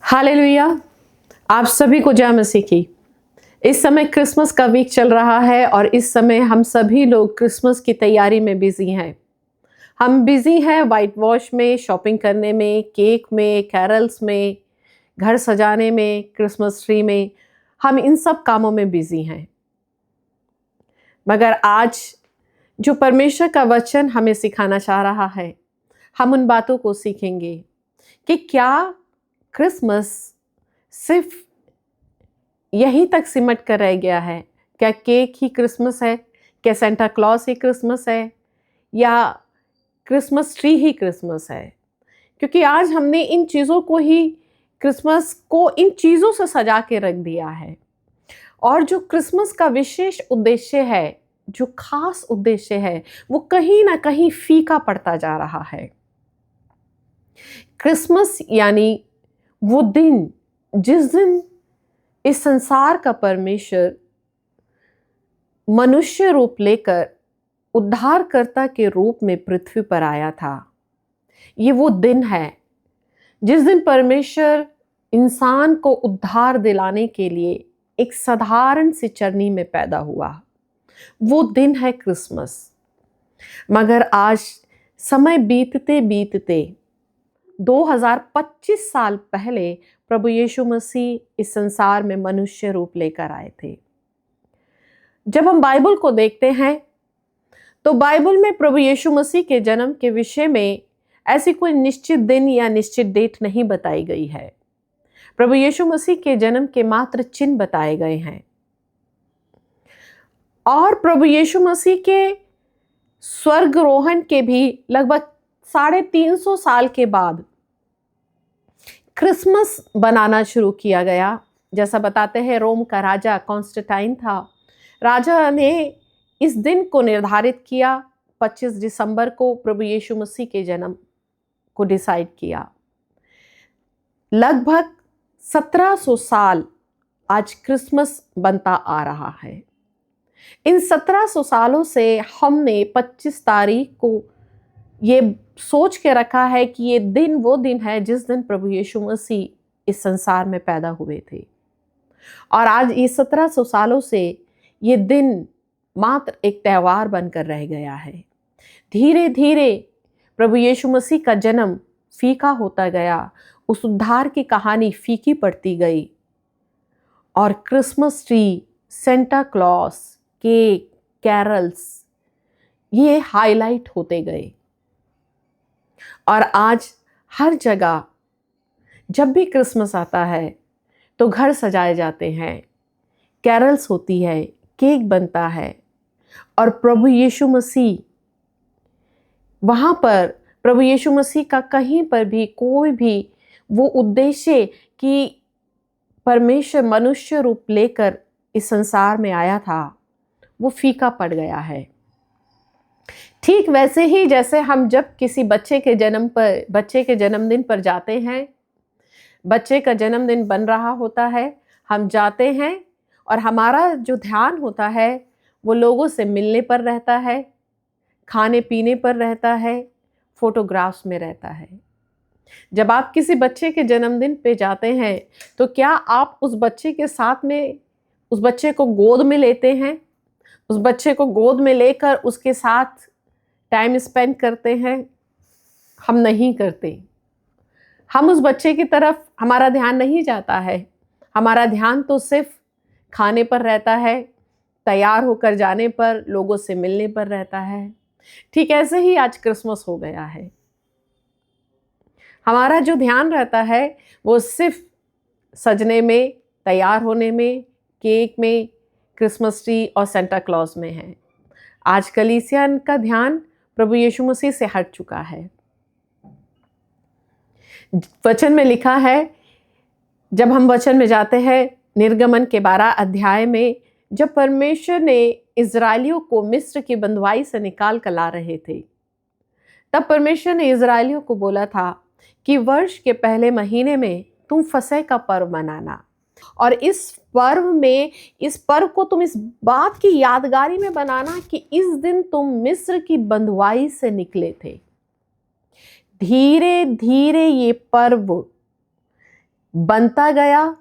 Hallelujah. आप सभी को जय मसीह की। इस समय क्रिसमस का वीक चल रहा है और इस समय हम सभी लोग क्रिसमस की तैयारी में बिजी हैं। हम बिजी हैं वाइट वॉश में, शॉपिंग करने में, केक में, कैरल्स में, घर सजाने में, क्रिसमस ट्री में। हम इन सब कामों में बिजी हैं। मगर आज जो परमेश्वर का वचन हमें सिखाना चाह रहा है, हम उन बातों को सीखेंगे कि क्या क्रिसमस सिर्फ यहीं तक सिमट कर रह गया है। क्या केक ही क्रिसमस है? क्या सेंटा क्लॉज ही क्रिसमस है? या क्रिसमस ट्री ही क्रिसमस है? क्योंकि आज हमने इन चीज़ों को ही, क्रिसमस को इन चीज़ों से सजा के रख दिया है। और जो क्रिसमस का विशेष उद्देश्य है, जो खास उद्देश्य है, वो कहीं ना कहीं फीका पड़ता जा रहा है। क्रिसमस यानी वो दिन जिस दिन इस संसार का परमेश्वर मनुष्य रूप लेकर उद्धारकर्ता के रूप में पृथ्वी पर आया था। ये वो दिन है जिस दिन परमेश्वर इंसान को उद्धार दिलाने के लिए एक साधारण सी चरनी में पैदा हुआ। वो दिन है क्रिसमस। मगर आज समय बीतते बीतते 2025 साल पहले प्रभु यीशु मसीह इस संसार में मनुष्य रूप लेकर आए थे। जब हम बाइबल को देखते हैं तो बाइबल में प्रभु यीशु मसीह के जन्म के विषय में ऐसी कोई निश्चित दिन या निश्चित डेट नहीं बताई गई है। प्रभु यीशु मसीह के जन्म के मात्र चिन्ह बताए गए हैं। और प्रभु यीशु मसीह के स्वर्गरोहण के भी लगभग 350 साल के बाद क्रिसमस बनाना शुरू किया गया। जैसा बताते हैं, रोम का राजा कॉन्स्टेंटाइन था। राजा ने इस दिन को निर्धारित किया, 25 दिसंबर को प्रभु यीशु मसीह के जन्म को डिसाइड किया। लगभग 1700 साल आज क्रिसमस बनता आ रहा है। इन 1700 सालों से हमने 25 तारीख को ये सोच के रखा है कि ये दिन वो दिन है जिस दिन प्रभु यीशु मसीह इस संसार में पैदा हुए थे। और आज ये 1700 सालों से ये दिन मात्र एक त्यौहार बनकर रह गया है। धीरे धीरे प्रभु यीशु मसीह का जन्म फीका होता गया, उस उद्धार की कहानी फीकी पड़ती गई और Christmas tree, Santa Claus, cake, carols ये हाईलाइट होते गए। और आज हर जगह जब भी क्रिसमस आता है तो घर सजाए जाते हैं, कैरल्स होती है, केक बनता है और प्रभु यीशु मसीह वहाँ पर, प्रभु यीशु मसीह का कहीं पर भी कोई भी वो उद्देश्य कि परमेश्वर मनुष्य रूप लेकर इस संसार में आया था, वो फीका पड़ गया है। ठीक वैसे ही जैसे हम जब किसी बच्चे के जन्मदिन पर जाते हैं, बच्चे का जन्मदिन बन रहा होता है, हम जाते हैं और हमारा जो ध्यान होता है वो लोगों से मिलने पर रहता है, खाने पीने पर रहता है, फोटोग्राफ्स में रहता है। जब आप किसी बच्चे के जन्मदिन पे जाते हैं तो क्या आप उस बच्चे के साथ में उस बच्चे को गोद में लेते हैं? उस बच्चे को गोद में लेकर उसके साथ टाइम स्पेंड करते हैं? हम नहीं करते। हम उस बच्चे की तरफ हमारा ध्यान नहीं जाता है। हमारा ध्यान तो सिर्फ खाने पर रहता है, तैयार होकर जाने पर, लोगों से मिलने पर रहता है। ठीक ऐसे ही आज क्रिसमस हो गया है। हमारा जो ध्यान रहता है वो सिर्फ सजने में, तैयार होने में, केक में, क्रिसमस ट्री और सेंटा क्लॉज में है। आज कलीसिया का ध्यान प्रभु यीशु मसीह से हट चुका है। वचन में लिखा है, जब हम वचन में जाते हैं निर्गमन के 12 अध्याय में, जब परमेश्वर ने इजरायलियों को मिस्र की बंधुआई से निकाल कर ला रहे थे, तब परमेश्वर ने इजरायलियों को बोला था कि वर्ष के पहले महीने में तुम फसह का पर्व मनाना और इस पर्व को तुम इस बात की यादगारी में बनाना कि इस दिन तुम मिस्र की बंधुआई से निकले थे। धीरे धीरे ये पर्व बनता गया।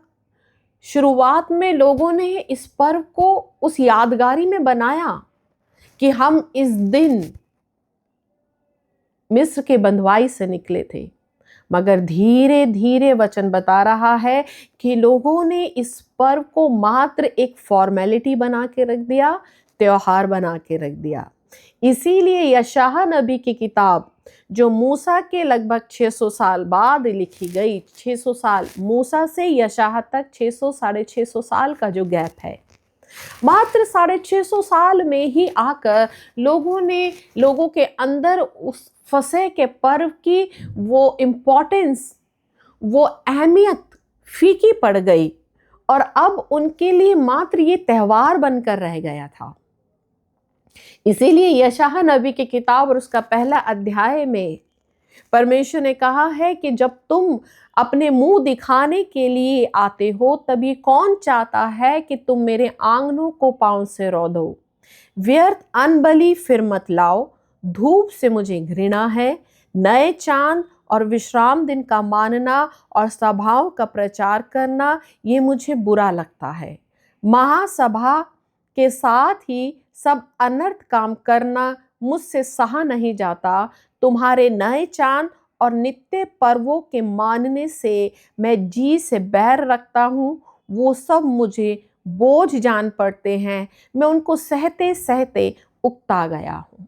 शुरुआत में लोगों ने इस पर्व को उस यादगारी में बनाया कि हम इस दिन मिस्र के बंधुआई से निकले थे, मगर धीरे धीरे वचन बता रहा है कि लोगों ने इस पर्व को मात्र एक फॉर्मेलिटी बना के रख दिया, त्योहार बना के रख दिया। इसीलिए यशायाह नबी की किताब जो मूसा के लगभग 600 साल बाद लिखी गई, 600 साल मूसा से यशायाह तक 600 साढ़े 600 साल का जो गैप है, मात्र 650 साल में ही आकर लोगों के अंदर उस फसह के पर्व की वो इम्पोर्टेंस, वो अहमियत फीकी पड़ गई और अब उनके लिए मात्र ये त्यौहार बनकर रह गया था। इसीलिए यशायाह नबी की किताब और उसका पहला अध्याय में परमेश्वर ने कहा है कि जब तुम अपने मुंह दिखाने के लिए आते हो, तभी कौन चाहता है कि तुम मेरे आंगनों को पांव से रौंदो। व्यर्थ अनबलि फिर मत लाओ, धूप से मुझे घृणा है। नए चांद और विश्राम दिन का मानना और सभाओं का प्रचार करना, ये मुझे बुरा लगता है। महासभा के साथ ही सब अनर्थ काम करना मुझसे सहा नहीं जाता। तुम्हारे नए चांद और नित्य पर्वों के मानने से मैं जी से बैर रखता हूँ। वो सब मुझे बोझ जान पड़ते हैं, मैं उनको सहते सहते उकता गया हूँ।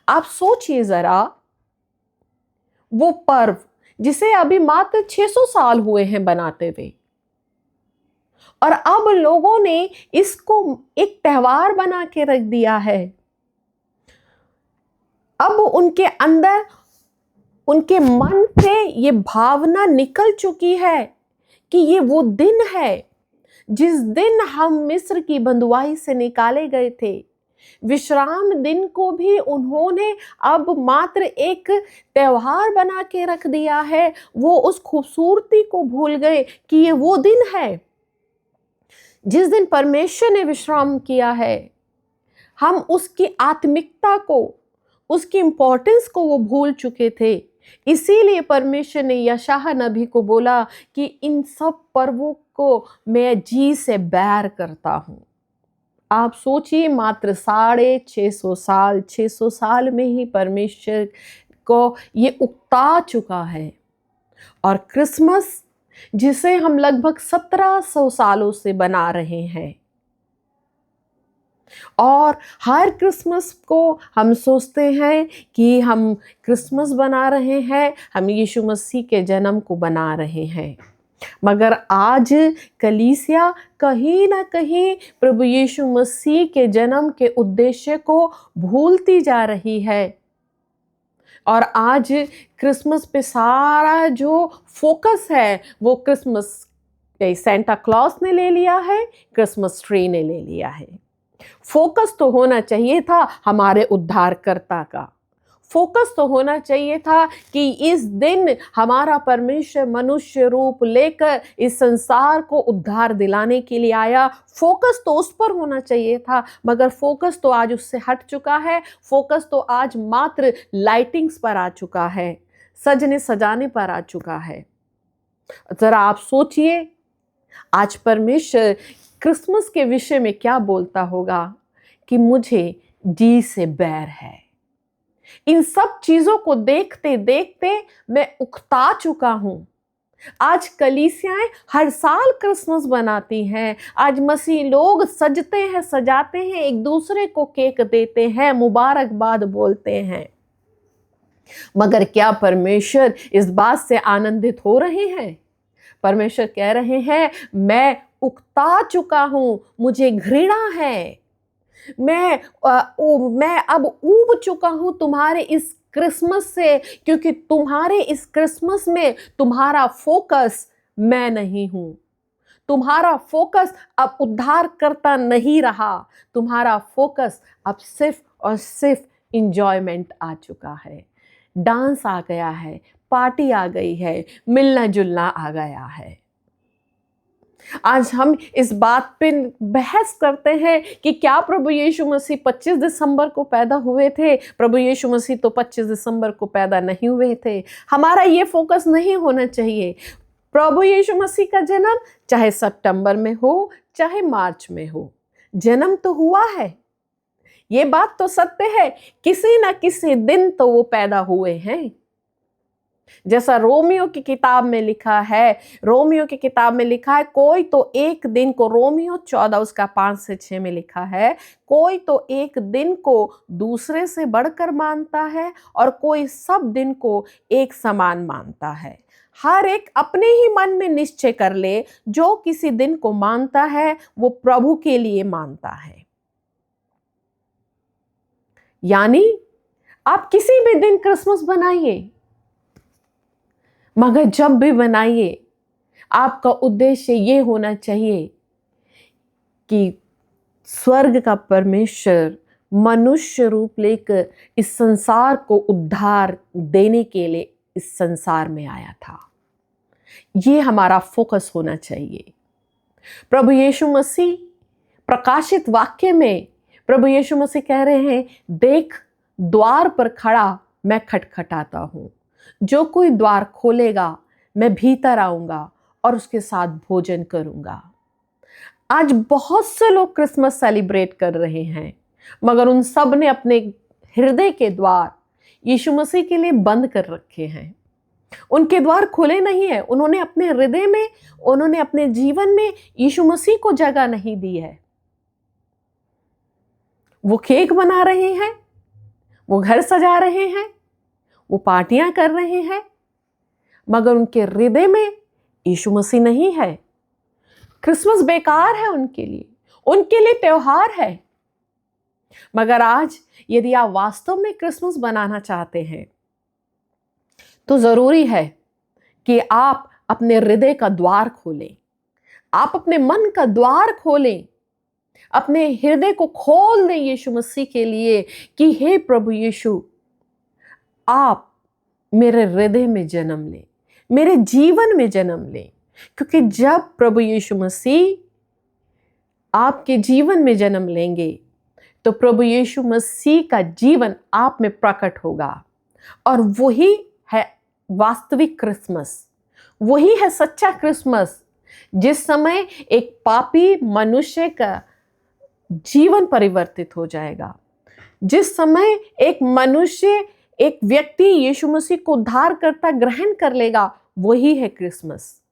आप सोचिए जरा, वो पर्व जिसे अभी मात्र 600 साल हुए हैं बनाते हुए, और अब लोगों ने इसको एक त्यौहार बना के रख दिया है। अब उनके अंदर, उनके मन से ये भावना निकल चुकी है कि ये वो दिन है जिस दिन हम मिस्र की बंधुआई से निकाले गए थे। विश्राम दिन को भी उन्होंने अब मात्र एक त्यौहार बना के रख दिया है। वो उस खूबसूरती को भूल गए कि ये वो दिन है जिस दिन परमेश्वर ने विश्राम किया है। हम उसकी आत्मिकता को, उसकी इंपॉर्टेंस को वो भूल चुके थे। इसीलिए परमेश्वर ने यशायाह नबी को बोला कि इन सब पर्वों को मैं जी से बैर करता हूं। आप सोचिए, मात्र 650 साल में ही परमेश्वर को ये उकता चुका है। और क्रिसमस जिसे हम लगभग 1700 सालों से बना रहे हैं, और हर क्रिसमस को हम सोचते हैं कि हम क्रिसमस बना रहे हैं, हम यीशु मसीह के जन्म को बना रहे हैं। मगर आज कलीसिया कहीं ना कहीं प्रभु यीशु मसीह के जन्म के उद्देश्य को भूलती जा रही है। और आज क्रिसमस पे सारा जो फोकस है वो क्रिसमस सेंटा क्लॉज ने ले लिया है, क्रिसमस ट्री ने ले लिया है। फोकस तो होना चाहिए था हमारे उद्धारकर्ता का। फोकस तो होना चाहिए था कि इस दिन हमारा परमेश्वर मनुष्य रूप लेकर इस संसार को उद्धार दिलाने के लिए आया। फोकस तो उस पर होना चाहिए था, मगर फोकस तो आज उससे हट चुका है। फोकस तो आज मात्र लाइटिंग्स पर आ चुका है, सजने सजाने पर आ चुका है। जरा आप सोचिए, आज परमेश्वर क्रिसमस के विषय में क्या बोलता होगा कि मुझे जी से बैर है। इन सब चीजों को देखते देखते मैं उकता चुका हूं। आज कलीसियाएं हर साल क्रिसमस बनाती हैं। आज मसीह लोग सजते हैं, सजाते हैं, एक दूसरे को केक देते हैं, मुबारकबाद बोलते हैं। मगर क्या परमेश्वर इस बात से आनंदित हो रहे हैं? परमेश्वर कह रहे हैं, मैं उकता चुका हूं, मुझे घृणा है। मैं अब ऊब चुका हूं तुम्हारे इस क्रिसमस से, क्योंकि तुम्हारे इस क्रिसमस में तुम्हारा फोकस मैं नहीं हूं। तुम्हारा फोकस अब उद्धारकर्ता नहीं रहा। तुम्हारा फोकस अब सिर्फ और सिर्फ इंजॉयमेंट आ चुका है, डांस आ गया है, पार्टी आ गई है, मिलना जुलना आ गया है। आज हम इस बात पे बहस करते हैं कि क्या प्रभु यीशु मसीह 25 दिसंबर को पैदा हुए थे? प्रभु यीशु मसीह तो 25 दिसंबर को पैदा नहीं हुए थे। हमारा ये फोकस नहीं होना चाहिए। प्रभु यीशु मसीह का जन्म चाहे सितंबर में हो चाहे मार्च में हो, जन्म तो हुआ है। ये बात तो सत्य है, किसी ना किसी दिन तो वो पैदा हुए हैं। जैसा रोमियो की किताब में लिखा है, कोई तो एक दिन को, रोमियो 14 उसका 5 से 6 में लिखा है, कोई तो एक दिन को दूसरे से बढ़कर मानता है और कोई सब दिन को एक समान मानता है। हर एक अपने ही मन में निश्चय कर ले, जो किसी दिन को मानता है वो प्रभु के लिए मानता है। यानी आप किसी भी दिन क्रिसमस बनाइए, मगर जब भी बनाइए आपका उद्देश्य ये होना चाहिए कि स्वर्ग का परमेश्वर मनुष्य रूप लेकर इस संसार को उद्धार देने के लिए इस संसार में आया था। ये हमारा फोकस होना चाहिए। प्रभु यीशु मसीह प्रकाशित वाक्य में प्रभु यीशु मसीह कह रहे हैं, देख द्वार पर खड़ा मैं खटखटाता हूं, जो कोई द्वार खोलेगा मैं भीतर आऊंगा और उसके साथ भोजन करूंगा। आज बहुत से लोग क्रिसमस सेलिब्रेट कर रहे हैं, मगर उन सब ने अपने हृदय के द्वार यीशु मसीह के लिए बंद कर रखे हैं। उनके द्वार खुले नहीं है। उन्होंने अपने हृदय में, उन्होंने अपने जीवन में यीशु मसीह को जगह नहीं दी है। वो केक बना रहे हैं, वो घर सजा रहे हैं, वो पार्टियां कर रहे हैं, मगर उनके हृदय में यीशु मसीह नहीं है। क्रिसमस बेकार है उनके लिए त्योहार है। मगर आज यदि आप वास्तव में क्रिसमस बनाना चाहते हैं तो जरूरी है कि आप अपने हृदय का द्वार खोलें, आप अपने मन का द्वार खोलें, अपने हृदय को खोल दें यीशु मसीह के लिए कि हे प्रभु यीशु, आप मेरे हृदय में जन्म लें, मेरे जीवन में जन्म लें। क्योंकि जब प्रभु यीशु मसीह आपके जीवन में जन्म लेंगे तो प्रभु यीशु मसीह का जीवन आप में प्रकट होगा, और वही है वास्तविक क्रिसमस, वही है सच्चा क्रिसमस। जिस समय एक पापी मनुष्य का जीवन परिवर्तित हो जाएगा, जिस समय एक व्यक्ति यीशु मसीह को उद्धारकर्ता ग्रहण कर लेगा, वही है क्रिसमस।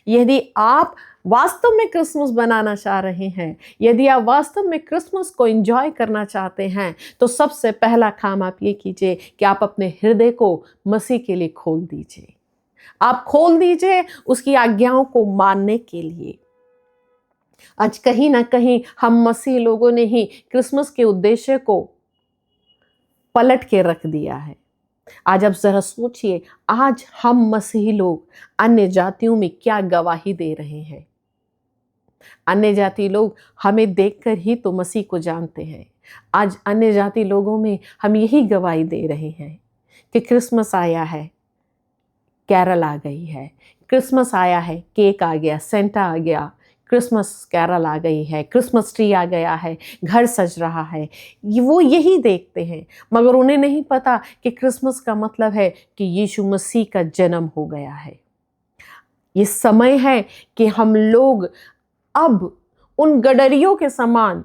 यदि आप वास्तव में क्रिसमस बनाना चाह रहे हैं, यदि आप वास्तव में क्रिसमस को एंजॉय करना चाहते हैं, तो सबसे पहला काम आप ये कीजिए कि आप अपने हृदय को मसीह के लिए खोल दीजिए। आप खोल दीजिए उसकी आज्ञाओं को मानने के लिए। आज कहीं ना कहीं हम मसीह लोगों ने ही क्रिसमस के उद्देश्य को पलट के रख दिया है। आज आप जरा सोचिए, आज हम मसीही लोग अन्य जातियों में क्या गवाही दे रहे हैं। अन्य जाति लोग हमें देखकर ही तो मसीह को जानते हैं। आज अन्य जाति लोगों में हम यही गवाही दे रहे हैं कि क्रिसमस आया है, कैरल आ गई है, क्रिसमस आया है, केक आ गया, सेंटा आ गया, क्रिसमस कैरल आ गई है, क्रिसमस ट्री आ गया है, घर सज रहा है। वो यही देखते हैं, मगर उन्हें नहीं पता कि क्रिसमस का मतलब है कि यीशु मसीह का जन्म हो गया है। ये समय है कि हम लोग अब उन गडरियों के समान,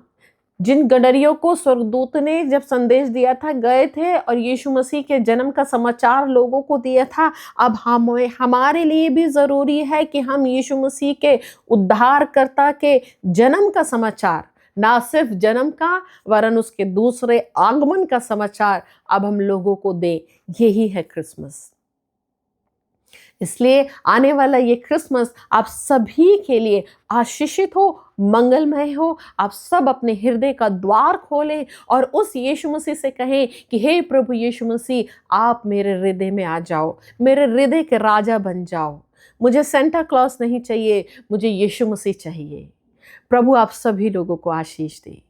जिन गडरियों को स्वर्गदूत ने जब संदेश दिया था, गए थे और यीशु मसीह के जन्म का समाचार लोगों को दिया था, अब हमारे लिए भी ज़रूरी है कि हम यीशु मसीह के उद्धारकर्ता के जन्म का समाचार, ना सिर्फ जन्म का वरन उसके दूसरे आगमन का समाचार अब हम लोगों को दें। यही है क्रिसमस। इसलिए आने वाला ये क्रिसमस आप सभी के लिए आशीषित हो, मंगलमय हो। आप सब अपने हृदय का द्वार खोलें और उस यीशु मसीह से कहें कि हे प्रभु यीशु मसीह, आप मेरे हृदय में आ जाओ, मेरे हृदय के राजा बन जाओ। मुझे सेंटा क्लॉस नहीं चाहिए, मुझे यीशु मसीह चाहिए। प्रभु आप सभी लोगों को आशीष दे।